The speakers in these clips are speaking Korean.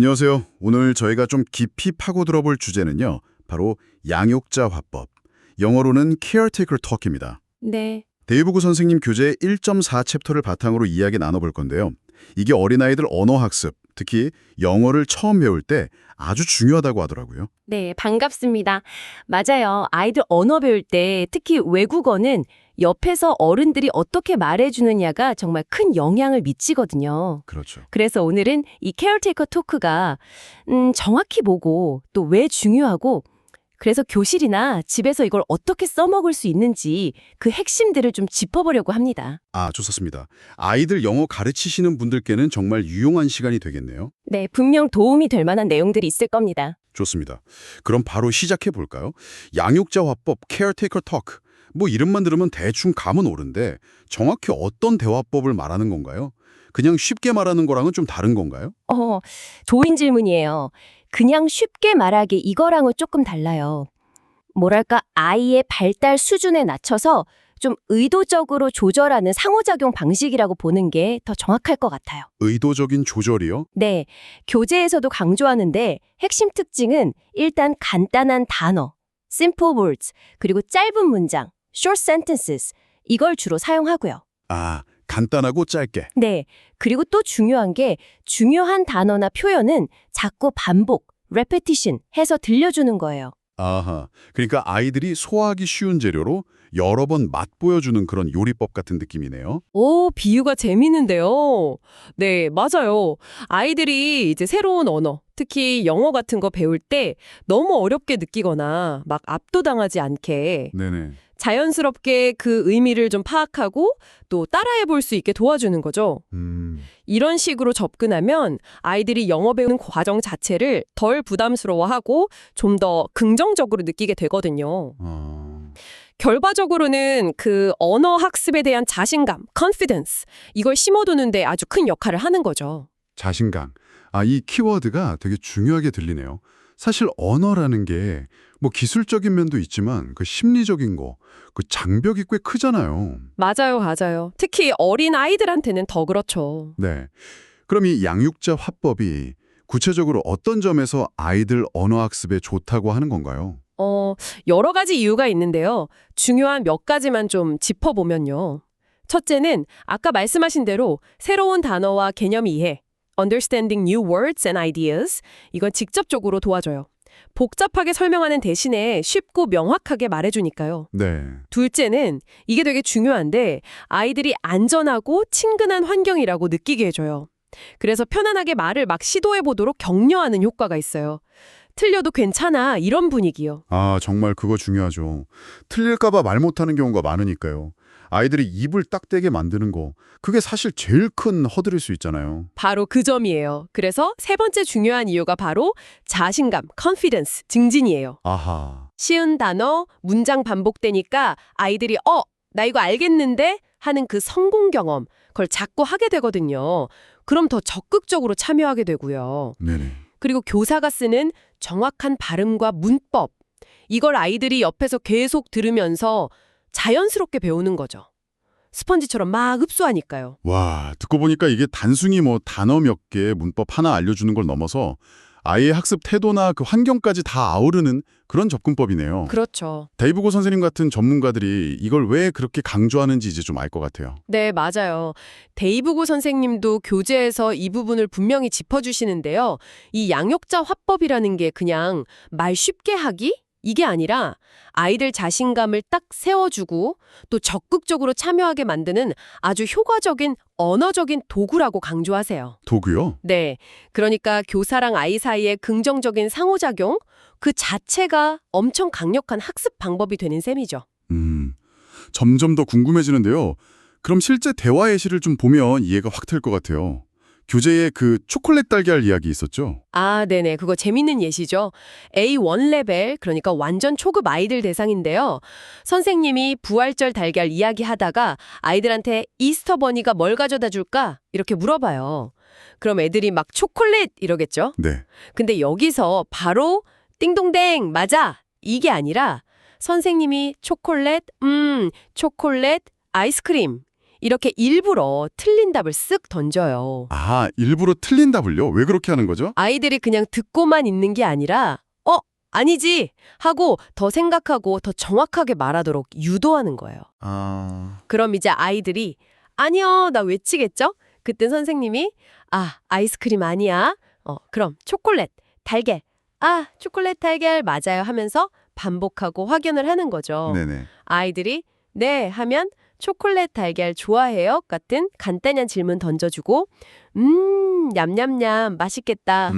안녕하세요. 오늘 저희가 좀 깊이 파고들어 볼 주제는요. 바로 양육자 화법. 영어로는 Caretaker Talk입니다. 네. 데이브구 선생님 교재 1.4 챕터를 바탕으로 이야기 나눠볼 건데요. 이게 어린아이들 언어학습, 특히 영어를 처음 배울 때 아주 중요하다고 하더라고요. 네, 반갑습니다. 맞아요. 아이들 언어 배울 때 특히 외국어는 옆에서 어른들이 어떻게 말해주느냐가 정말 큰 영향을 미치거든요. 그렇죠. 그래서 오늘은 이 케어테이커 토크가 정확히 뭐고 또 왜 중요하고 그래서 교실이나 집에서 이걸 어떻게 써먹을 수 있는지 그 핵심들을 좀 짚어보려고 합니다. 아, 좋습니다. 아이들 영어 가르치시는 분들께는 정말 유용한 시간이 되겠네요. 네, 분명 도움이 될 만한 내용들이 있을 겁니다. 좋습니다. 그럼 바로 시작해 볼까요? 양육자 화법, Caretaker Talk. 뭐 이름만 들으면 대충 감은 오른데 정확히 어떤 대화법을 말하는 건가요? 그냥 쉽게 말하는 거랑은 좀 다른 건가요? 좋은 질문이에요. 그냥 쉽게 말하기 이거랑은 조금 달라요. 뭐랄까 아이의 발달 수준에 낮춰서 좀 의도적으로 조절하는 상호작용 방식이라고 보는 게 더 정확할 것 같아요. 의도적인 조절이요? 네, 교재에서도 강조하는데 핵심 특징은 일단 간단한 단어, simple words, 그리고 짧은 문장, short sentences, 이걸 주로 사용하고요. 아, 간단하고 짧게. 네, 그리고 또 중요한 게 중요한 단어나 표현은 자꾸 반복, repetition 해서 들려주는 거예요. 아하, 그러니까 아이들이 소화하기 쉬운 재료로 여러 번 맛보여주는 그런 요리법 같은 느낌이네요. 오, 비유가 재미있는데요. 네, 맞아요. 아이들이 이제 새로운 언어, 특히 영어 같은 거 배울 때 너무 어렵게 느끼거나 막 압도당하지 않게 네네. 자연스럽게 그 의미를 좀 파악하고 또 따라해 볼 수 있게 도와주는 거죠. 이런 식으로 접근하면 아이들이 영어 배우는 과정 자체를 덜 부담스러워하고 좀 더 긍정적으로 느끼게 되거든요. 결과적으로는 그 언어 학습에 대한 자신감, confidence, 이걸 심어두는데 아주 큰 역할을 하는 거죠. 자신감. 아, 이 키워드가 되게 중요하게 들리네요. 사실 언어라는 게 뭐 기술적인 면도 있지만 그 심리적인 거, 그 장벽이 꽤 크잖아요. 맞아요, 맞아요. 특히 어린 아이들한테는 더 그렇죠. 네. 그럼 이 양육자 화법이 구체적으로 어떤 점에서 아이들 언어 학습에 좋다고 하는 건가요? 여러 가지 이유가 있는데요. 중요한 몇 가지만 좀 짚어보면요. 첫째는 아까 말씀하신 대로 새로운 단어와 개념 이해, understanding new words and ideas, 이건 직접적으로 도와줘요. 복잡하게 설명하는 대신에 쉽고 명확하게 말해주니까요. 네. 둘째는 이게 되게 중요한데 아이들이 안전하고 친근한 환경이라고 느끼게 해줘요. 그래서 편안하게 말을 막 시도해보도록 격려하는 효과가 있어요. 틀려도 괜찮아 이런 분위기요. 아, 정말 그거 중요하죠. 틀릴까 봐 말 못하는 경우가 많으니까요. 아이들이 입을 딱 떼게 만드는 거, 그게 사실 제일 큰 허들일 수 있잖아요. 바로 그 점이에요. 그래서 세 번째 중요한 이유가 바로 자신감, confidence, 증진이에요. 아하. 쉬운 단어, 문장 반복되니까 아이들이 나 이거 알겠는데? 하는 그 성공 경험, 그걸 자꾸 하게 되거든요. 그럼 더 적극적으로 참여하게 되고요. 네네. 그리고 교사가 쓰는 정확한 발음과 문법, 이걸 아이들이 옆에서 계속 들으면서 자연스럽게 배우는 거죠. 스펀지처럼 막 흡수하니까요. 와, 듣고 보니까 이게 단순히 뭐 단어 몇 개, 문법 하나 알려주는 걸 넘어서 아이의 학습 태도나 그 환경까지 다 아우르는 그런 접근법이네요. 그렇죠. 데이브고 선생님 같은 전문가들이 이걸 왜 그렇게 강조하는지 이제 좀 알 것 같아요. 네, 맞아요. 데이브고 선생님도 교재에서 이 부분을 분명히 짚어주시는데요. 이 양육자 화법이라는 게 그냥 말 쉽게 하기? 이게 아니라 아이들 자신감을 딱 세워주고 또 적극적으로 참여하게 만드는 아주 효과적인 언어적인 도구라고 강조하세요. 도구요? 네, 그러니까 교사랑 아이 사이의 긍정적인 상호작용, 그 자체가 엄청 강력한 학습 방법이 되는 셈이죠. 점점 더 궁금해지는데요. 그럼 실제 대화 예시를 좀 보면 이해가 확 될 것 같아요. 교재에 그 초콜릿 달걀 이야기 있었죠? 아, 네네. 그거 재밌는 예시죠. A1 레벨, 그러니까 완전 초급 아이들 대상인데요. 선생님이 부활절 달걀 이야기하다가 아이들한테 이스터 버니가 뭘 가져다 줄까? 이렇게 물어봐요. 그럼 애들이 막 초콜릿 이러겠죠? 네. 근데 여기서 바로 띵동댕 맞아! 이게 아니라 선생님이 초콜릿, 초콜릿, 아이스크림 이렇게 일부러 틀린 답을 쓱 던져요. 아, 일부러 틀린 답을요? 왜 그렇게 하는 거죠? 아이들이 그냥 듣고만 있는 게 아니라 아니지 하고 더 생각하고 더 정확하게 말하도록 유도하는 거예요. 아, 그럼 이제 아이들이 아니요, 나 외치겠죠? 그땐 선생님이 아이스크림 아니야. 그럼 초콜릿, 달걀. 초콜릿, 달걀 맞아요 하면서 반복하고 확연을 하는 거죠. 네네. 아이들이 네 하면 초콜릿, 달걀 좋아해요? 같은 간단한 질문 던져주고 냠냠냠 맛있겠다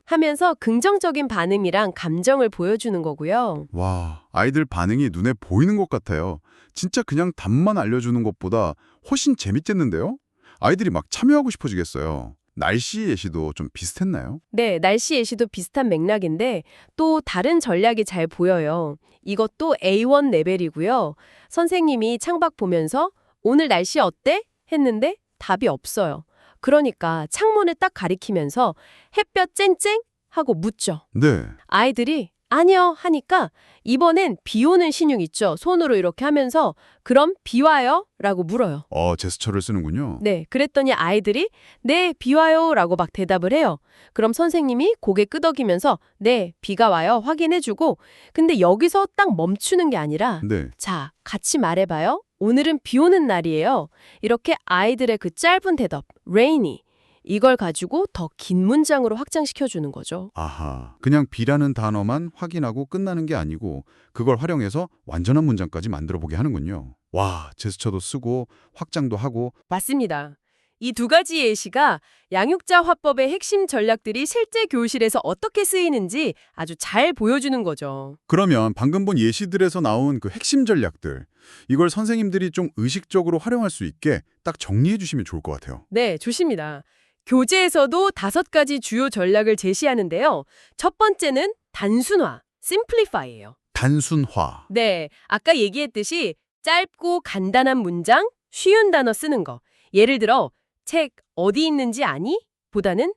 하면서 긍정적인 반응이랑 감정을 보여주는 거고요. 와, 아이들 반응이 눈에 보이는 것 같아요. 진짜 그냥 답만 알려주는 것보다 훨씬 재밌겠는데요? 아이들이 막 참여하고 싶어지겠어요. 날씨 예시도 좀 비슷했나요? 네, 날씨 예시도 비슷한 맥락인데 또 다른 전략이 잘 보여요. 이것도 A1 레벨이고요. 선생님이 창밖 보면서 오늘 날씨 어때? 했는데 답이 없어요. 그러니까 창문을 딱 가리키면서 햇볕 쨍쨍? 하고 묻죠. 네. 아이들이 아니요 하니까 이번엔 비 오는 신용 있죠. 손으로 이렇게 하면서 그럼 비 와요? 라고 물어요. 제스처를 쓰는군요. 네, 그랬더니 아이들이 네, 비 와요 라고 막 대답을 해요. 그럼 선생님이 고개 끄덕이면서 네, 비가 와요 확인해주고 근데 여기서 딱 멈추는 게 아니라 네. 자, 같이 말해봐요. 오늘은 비 오는 날이에요. 이렇게 아이들의 그 짧은 대답, rainy, 이걸 가지고 더 긴 문장으로 확장시켜주는 거죠. 아하. 그냥 비라는 단어만 확인하고 끝나는 게 아니고 그걸 활용해서 완전한 문장까지 만들어보게 하는군요. 와, 제스처도 쓰고 확장도 하고. 맞습니다. 이 두 가지 예시가 양육자 화법의 핵심 전략들이 실제 교실에서 어떻게 쓰이는지 아주 잘 보여주는 거죠. 그러면 방금 본 예시들에서 나온 그 핵심 전략들, 이걸 선생님들이 좀 의식적으로 활용할 수 있게 딱 정리해 주시면 좋을 것 같아요. 네, 좋습니다. 교재에서도 5가지 주요 전략을 제시하는데요. 첫 번째는 단순화, simplify예요. 단순화. 네, 아까 얘기했듯이 짧고 간단한 문장, 쉬운 단어 쓰는 거. 예를 들어 책 어디 있는지 아니? 보다는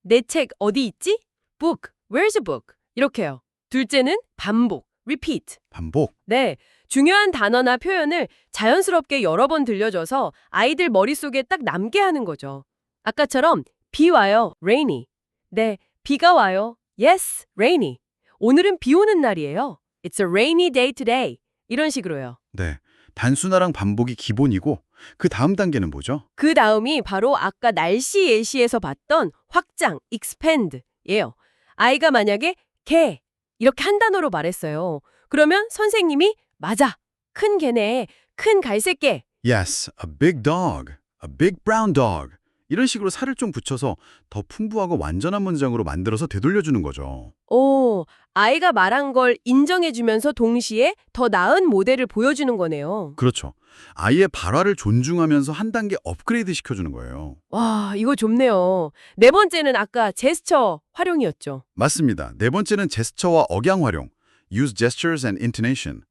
내 책 어디 있지? book, where's a book? 이렇게요. 둘째는 반복, repeat. 반복. 네, 중요한 단어나 표현을 자연스럽게 여러 번 들려줘서 아이들 머릿속에 딱 남게 하는 거죠. 아까처럼 비 와요, rainy. 네, 비가 와요. Yes, rainy. 오늘은 비 오는 날이에요. It's a rainy day today. 이런 식으로요. 네. 단순화랑 반복이 기본이고 그 다음 단계는 뭐죠? 그 다음이 바로 아까 날씨 예시에서 봤던 확장, expand예요. 아이가 만약에 개 이렇게 한 단어로 말했어요. 그러면 선생님이 맞아, 큰 개네, 큰 갈색 개. Yes, a big dog. A big brown dog. 이런 식으로 살을 좀 붙여서 더 풍부하고 완전한 문장으로 만들어서 되돌려주는 거죠. 오, 아이가 말한 걸 인정해주면서 동시에 더 나은 모델을 보여주는 거네요. 그렇죠. 아이의 발화를 존중하면서 한 단계 업그레이드 시켜주는 거예요. 와, 이거 좋네요. 네 번째는 아까 제스처 활용이었죠. 맞습니다. 네 번째는 제스처와 억양 활용. Use gestures and intonation.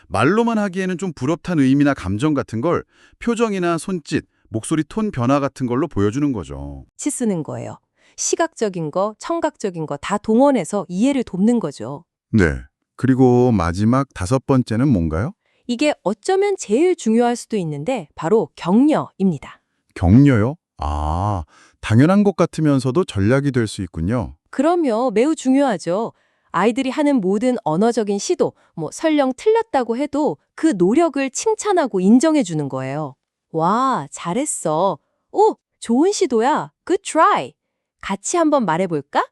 말로만 하기에는 좀 부럽다는 의미나 감정 같은 걸 표정이나 손짓, 목소리 톤 변화 같은 걸로 보여주는 거죠. 같이 쓰는 거예요. 시각적인 거, 청각적인 거 다 동원해서 이해를 돕는 거죠. 네. 그리고 마지막 5번째는 뭔가요? 이게 어쩌면 제일 중요할 수도 있는데 바로 격려입니다. 격려요? 아, 당연한 것 같으면서도 전략이 될 수 있군요. 그럼요, 매우 중요하죠. 아이들이 하는 모든 언어적인 시도, 설령 틀렸다고 해도 그 노력을 칭찬하고 인정해 주는 거예요. 와, 잘했어. 오, 좋은 시도야. Good try. 같이 한번 말해볼까?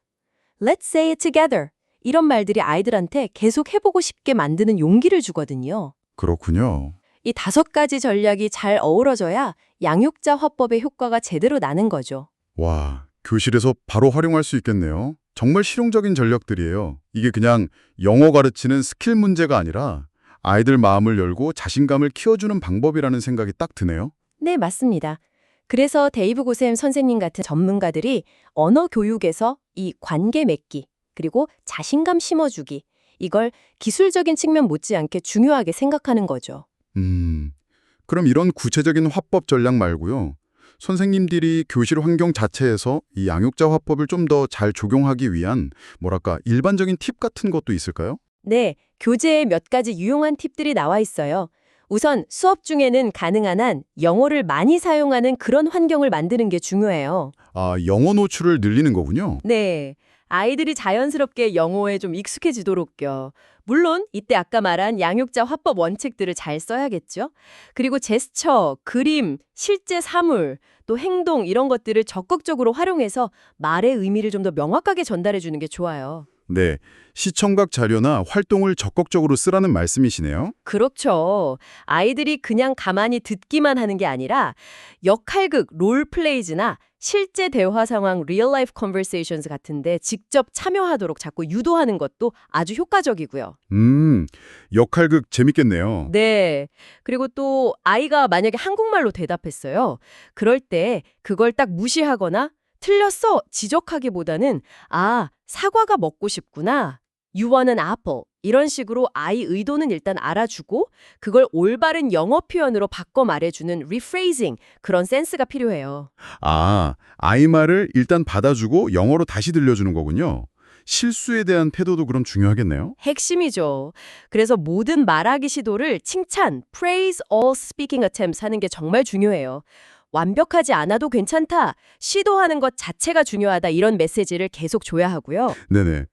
Let's say it together. 이런 말들이 아이들한테 계속 해보고 싶게 만드는 용기를 주거든요. 그렇군요. 이 5가지 전략이 잘 어우러져야 양육자 화법의 효과가 제대로 나는 거죠. 와, 교실에서 바로 활용할 수 있겠네요. 정말 실용적인 전략들이에요. 이게 그냥 영어 가르치는 스킬 문제가 아니라 아이들 마음을 열고 자신감을 키워주는 방법이라는 생각이 딱 드네요. 네, 맞습니다. 그래서 데이브 고셈 선생님 같은 전문가들이 언어 교육에서 이 관계 맺기, 그리고 자신감 심어주기, 이걸 기술적인 측면 못지않게 중요하게 생각하는 거죠. 그럼 이런 구체적인 화법 전략 말고요. 선생님들이 교실 환경 자체에서 이 양육자 화법을 좀 더 잘 적용하기 위한 일반적인 팁 같은 것도 있을까요? 네, 교재에 몇 가지 유용한 팁들이 나와 있어요. 우선 수업 중에는 가능한 한 영어를 많이 사용하는 그런 환경을 만드는 게 중요해요. 아, 영어 노출을 늘리는 거군요. 네. 아이들이 자연스럽게 영어에 좀 익숙해지도록요. 물론 이때 아까 말한 양육자 화법 원칙들을 잘 써야겠죠. 그리고 제스처, 그림, 실제 사물, 또 행동 이런 것들을 적극적으로 활용해서 말의 의미를 좀 더 명확하게 전달해 주는 게 좋아요. 네, 시청각 자료나 활동을 적극적으로 쓰라는 말씀이시네요. 그렇죠. 아이들이 그냥 가만히 듣기만 하는 게 아니라 역할극, 롤플레이즈나 실제 대화 상황, real life conversations 같은데 직접 참여하도록 자꾸 유도하는 것도 아주 효과적이고요. 역할극 재밌겠네요. 네. 그리고 또 아이가 만약에 한국말로 대답했어요. 그럴 때 그걸 딱 무시하거나 틀렸어 지적하기보다는 아, 사과가 먹고 싶구나. You want an apple. 이런 식으로 아이 의도는 일단 알아주고 그걸 올바른 영어 표현으로 바꿔 말해주는 rephrasing, 그런 센스가 필요해요. 아, 아이 말을 일단 받아주고 영어로 다시 들려주는 거군요. 실수에 대한 태도도 그럼 중요하겠네요. 핵심이죠. 그래서 모든 말하기 시도를 칭찬, praise all speaking attempts 하는 게 정말 중요해요. 완벽하지 않아도 괜찮다, 시도하는 것 자체가 중요하다 이런 메시지를 계속 줘야 하고요. 네네.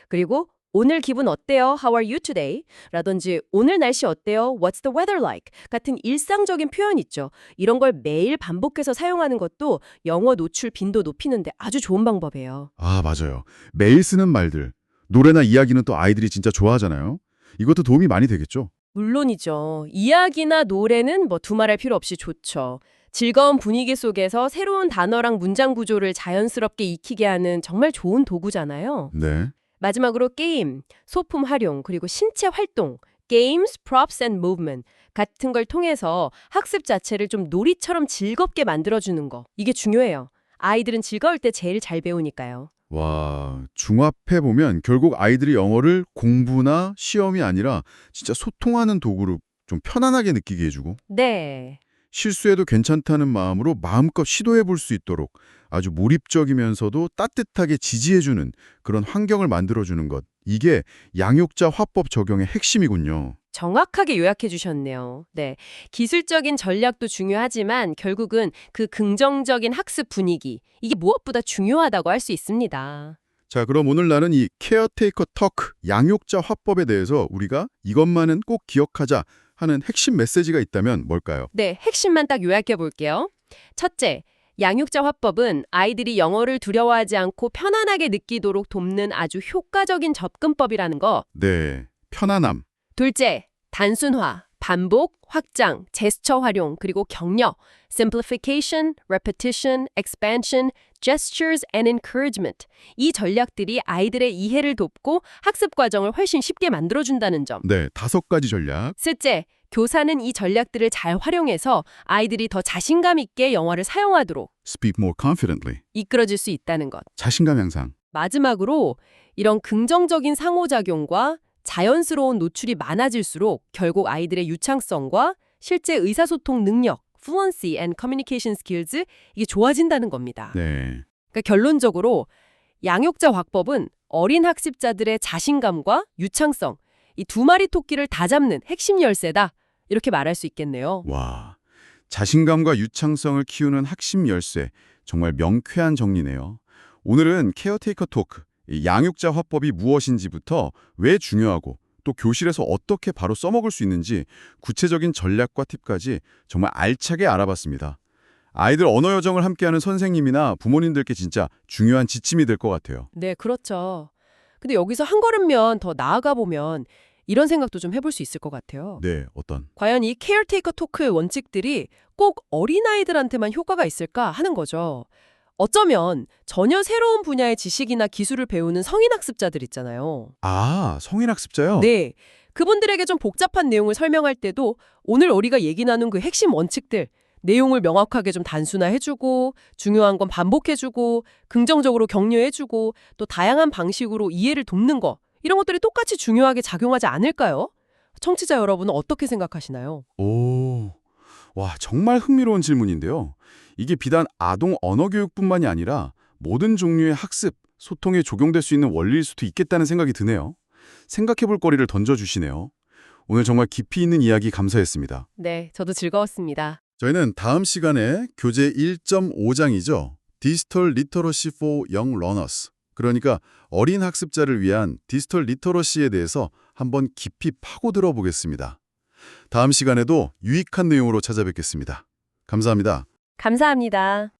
그리고 오늘 기분 어때요? How are you today? 라든지 오늘 날씨 어때요? What's the weather like? 같은 일상적인 표현 있죠. 이런 걸 매일 반복해서 사용하는 것도 영어 노출 빈도 높이는데 아주 좋은 방법이에요. 아, 맞아요. 매일 쓰는 말들, 노래나 이야기는 또 아이들이 진짜 좋아하잖아요. 이것도 도움이 많이 되겠죠? 물론이죠. 이야기나 노래는 뭐 두말할 필요 없이 좋죠. 즐거운 분위기 속에서 새로운 단어랑 문장 구조를 자연스럽게 익히게 하는 정말 좋은 도구잖아요. 네. 마지막으로 게임, 소품 활용, 그리고 신체 활동, games, props and movement 같은 걸 통해서 학습 자체를 좀 놀이처럼 즐겁게 만들어주는 거. 이게 중요해요. 아이들은 즐거울 때 제일 잘 배우니까요. 와, 종합해보면 결국 아이들이 영어를 공부나 시험이 아니라 진짜 소통하는 도구로 좀 편안하게 느끼게 해주고 네. 실수해도 괜찮다는 마음으로 마음껏 시도해볼 수 있도록 아주 몰입적이면서도 따뜻하게 지지해주는 그런 환경을 만들어주는 것. 이게 양육자 화법 적용의 핵심이군요. 정확하게 요약해 주셨네요. 네. 기술적인 전략도 중요하지만 결국은 그 긍정적인 학습 분위기, 이게 무엇보다 중요하다고 할 수 있습니다. 자, 그럼 오늘 나는 이 케어테이커 터크, 양육자 화법에 대해서 우리가 이것만은 꼭 기억하자 하는 핵심 메시지가 있다면 뭘까요? 네, 핵심만 딱 요약해 볼게요. 첫째, 양육자 화법은 아이들이 영어를 두려워하지 않고 편안하게 느끼도록 돕는 아주 효과적인 접근법이라는 거. 네, 편안함. 둘째, 단순화, 반복, 확장, 제스처 활용, 그리고 격려, simplification, repetition, expansion, gestures and encouragement. 이 전략들이 아이들의 이해를 돕고 학습 과정을 훨씬 쉽게 만들어준다는 점. 네, 5가지 전략. 셋째, 교사는 이 전략들을 잘 활용해서 아이들이 더 자신감 있게 영어를 사용하도록 Speak more confidently. 이끌어줄 수 있다는 것. 자신감 향상. 마지막으로 이런 긍정적인 상호작용과 자연스러운 노출이 많아질수록 결국 아이들의 유창성과 실제 의사소통 능력, fluency and communication skills 이게 좋아진다는 겁니다. 네. 그러니까 결론적으로 양육자 화법은 어린 학습자들의 자신감과 유창성, 이 두 마리 토끼를 다 잡는 핵심 열쇠다. 이렇게 말할 수 있겠네요. 와, 자신감과 유창성을 키우는 핵심 열쇠. 정말 명쾌한 정리네요. 오늘은 케어테이커 토크, 이 양육자 화법이 무엇인지부터 왜 중요하고 또 교실에서 어떻게 바로 써먹을 수 있는지 구체적인 전략과 팁까지 정말 알차게 알아봤습니다. 아이들 언어 여정을 함께하는 선생님이나 부모님들께 진짜 중요한 지침이 될 것 같아요. 네, 그렇죠. 근데 여기서 한 걸음면 더 나아가 보면 이런 생각도 좀 해볼 수 있을 것 같아요. 네, 어떤? 과연 이 케어테이커 토크의 원칙들이 꼭 어린아이들한테만 효과가 있을까 하는 거죠. 어쩌면 전혀 새로운 분야의 지식이나 기술을 배우는 성인 학습자들 있잖아요. 아, 성인 학습자요? 네. 그분들에게 좀 복잡한 내용을 설명할 때도 오늘 우리가 얘기 나눈 그 핵심 원칙들, 내용을 명확하게 좀 단순화해주고 중요한 건 반복해주고 긍정적으로 격려해주고 또 다양한 방식으로 이해를 돕는 거, 이런 것들이 똑같이 중요하게 작용하지 않을까요? 청취자 여러분은 어떻게 생각하시나요? 오, 와, 정말 흥미로운 질문인데요. 이게 비단 아동 언어 교육뿐만이 아니라 모든 종류의 학습, 소통에 적용될 수 있는 원리일 수도 있겠다는 생각이 드네요. 생각해볼 거리를 던져주시네요. 오늘 정말 깊이 있는 이야기 감사했습니다. 네, 저도 즐거웠습니다. 저희는 다음 시간에 교재 1.5장이죠. 디지털 리터러시 for young learners. 그러니까 어린 학습자를 위한 디지털 리터러시에 대해서 한번 깊이 파고들어 보겠습니다. 다음 시간에도 유익한 내용으로 찾아뵙겠습니다. 감사합니다. 감사합니다.